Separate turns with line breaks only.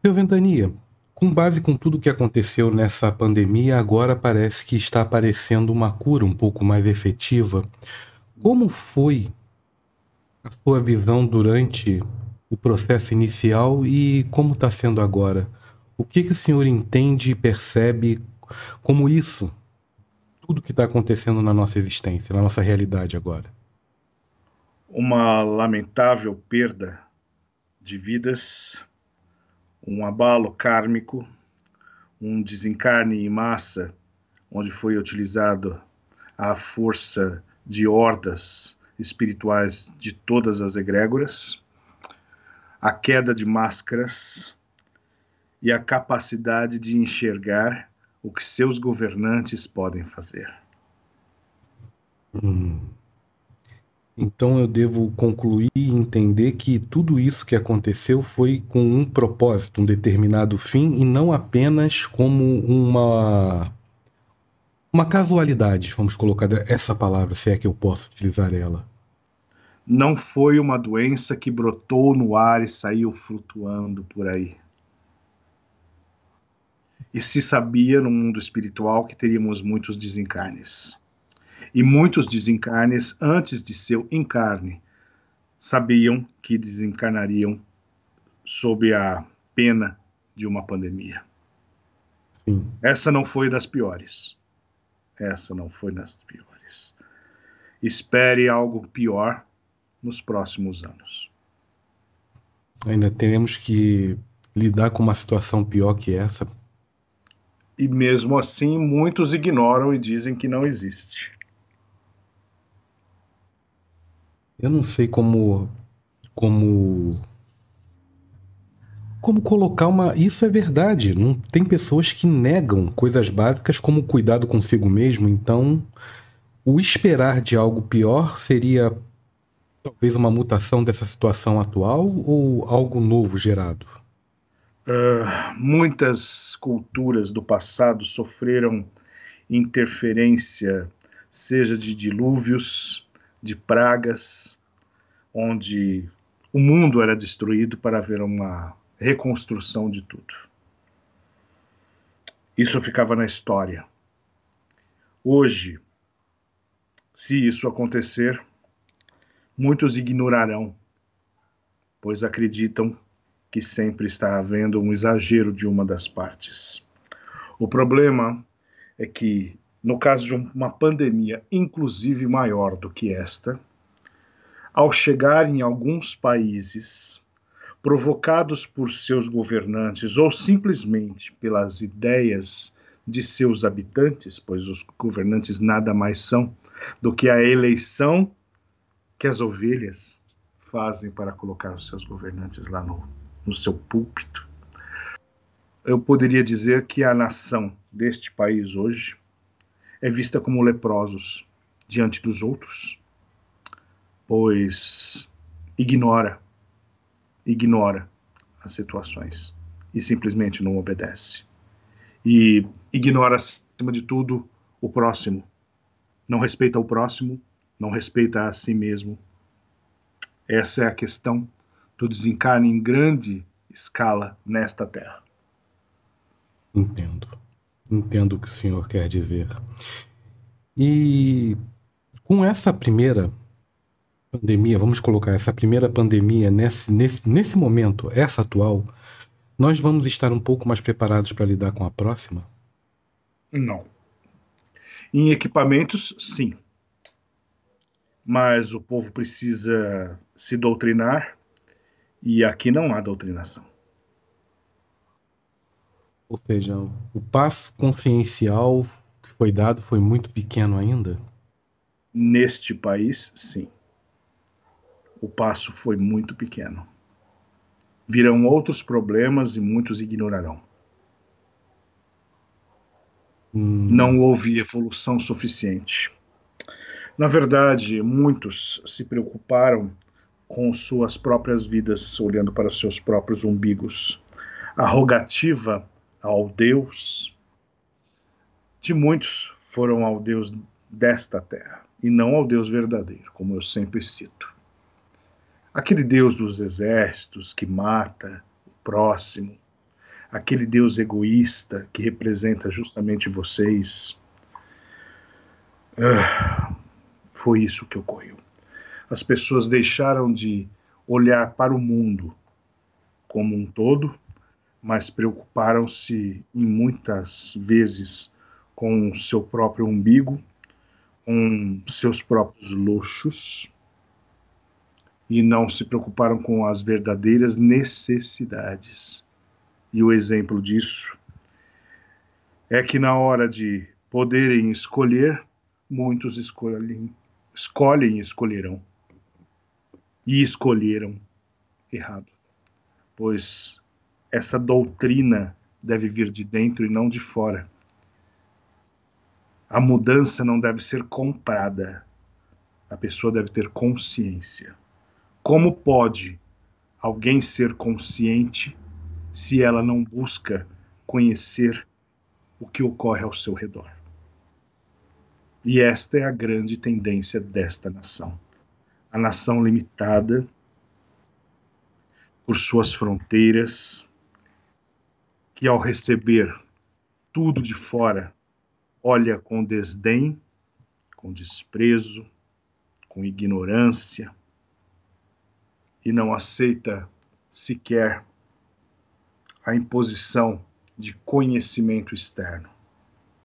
Seu Ventania, com base com tudo que aconteceu nessa pandemia, agora parece que está aparecendo uma cura um pouco mais efetiva. Como foi a sua visão durante o processo inicial e como está sendo agora? O que o senhor entende e percebe como isso, tudo que está acontecendo na nossa existência, na nossa realidade agora?
Uma lamentável perda de vidas, um abalo kármico, um desencarne em massa, onde foi utilizado a força de hordas espirituais de todas as egrégoras, a queda de máscaras e a capacidade de enxergar o que seus governantes podem fazer.
Então eu devo concluir e entender que tudo isso que aconteceu foi com um propósito, um determinado fim, e não apenas como uma casualidade, vamos colocar essa palavra, se é que eu posso utilizar ela.
Não foi uma doença que brotou no ar e saiu flutuando por aí. E se sabia no mundo espiritual que teríamos muitos desencarnes. E muitos desencarnes, antes de seu encarne, sabiam que desencarnariam sob a pena de uma pandemia.
Sim.
Essa não foi das piores. Essa não foi das piores. Espere algo pior nos próximos anos.
Ainda teremos que lidar com uma situação pior que essa.
E mesmo assim, muitos ignoram e dizem que não existe.
Eu não sei como como colocar uma. Isso é verdade. Não tem pessoas que negam coisas básicas como cuidado consigo mesmo. Então, o esperar de algo pior seria talvez uma mutação dessa situação atual ou algo novo gerado?
Muitas culturas do passado sofreram interferência, seja de dilúvios, de pragas, onde o mundo era destruído para haver uma reconstrução de tudo. Isso ficava na história. Hoje, se isso acontecer, muitos ignorarão, pois acreditam que sempre está havendo um exagero de uma das partes. O problema é que, no caso de uma pandemia, inclusive maior do que esta, ao chegar em alguns países, provocados por seus governantes ou simplesmente pelas ideias de seus habitantes, pois os governantes nada mais são do que a eleição que as ovelhas fazem para colocar os seus governantes lá no seu púlpito. Eu poderia dizer que a nação deste país hoje é vista como leprosos diante dos outros, pois ignora as situações e simplesmente não obedece. E ignora, acima de tudo, o próximo. Não respeita o próximo, não respeita a si mesmo. Essa é a questão do desencarne em grande escala nesta terra.
Entendo. Entendo o que o senhor quer dizer. E com essa primeira pandemia, vamos colocar essa primeira pandemia nesse momento, essa atual, nós vamos estar um pouco mais preparados para lidar com a próxima?
Não. Em equipamentos, sim. Mas o povo precisa se doutrinar e aqui não há doutrinação.
Ou seja, o passo consciencial que foi dado foi muito pequeno ainda?
Neste país, sim. O passo foi muito pequeno. Virão outros problemas e muitos ignorarão.
Hum,
Não houve evolução suficiente. Na verdade, muitos se preocuparam com suas próprias vidas, olhando para seus próprios umbigos. A rogativa ao Deus de muitos foram ao Deus desta terra, e não ao Deus verdadeiro, como eu sempre cito. Aquele Deus dos exércitos que mata o próximo, aquele Deus egoísta que representa justamente vocês. Foi isso que ocorreu. As pessoas deixaram de olhar para o mundo como um todo, mas preocuparam-se em muitas vezes com o seu próprio umbigo, com seus próprios luxos, e não se preocuparam com as verdadeiras necessidades. E o exemplo disso é que na hora de poderem escolher, muitos escolhem e escolherão. E escolheram errado. Pois essa doutrina deve vir de dentro e não de fora. A mudança não deve ser comprada. A pessoa deve ter consciência. Como pode alguém ser consciente se ela não busca conhecer o que ocorre ao seu redor? E esta é a grande tendência desta nação. A nação limitada por suas fronteiras, que ao receber tudo de fora, olha com desdém, com desprezo, com ignorância, e não aceita sequer a imposição de conhecimento externo.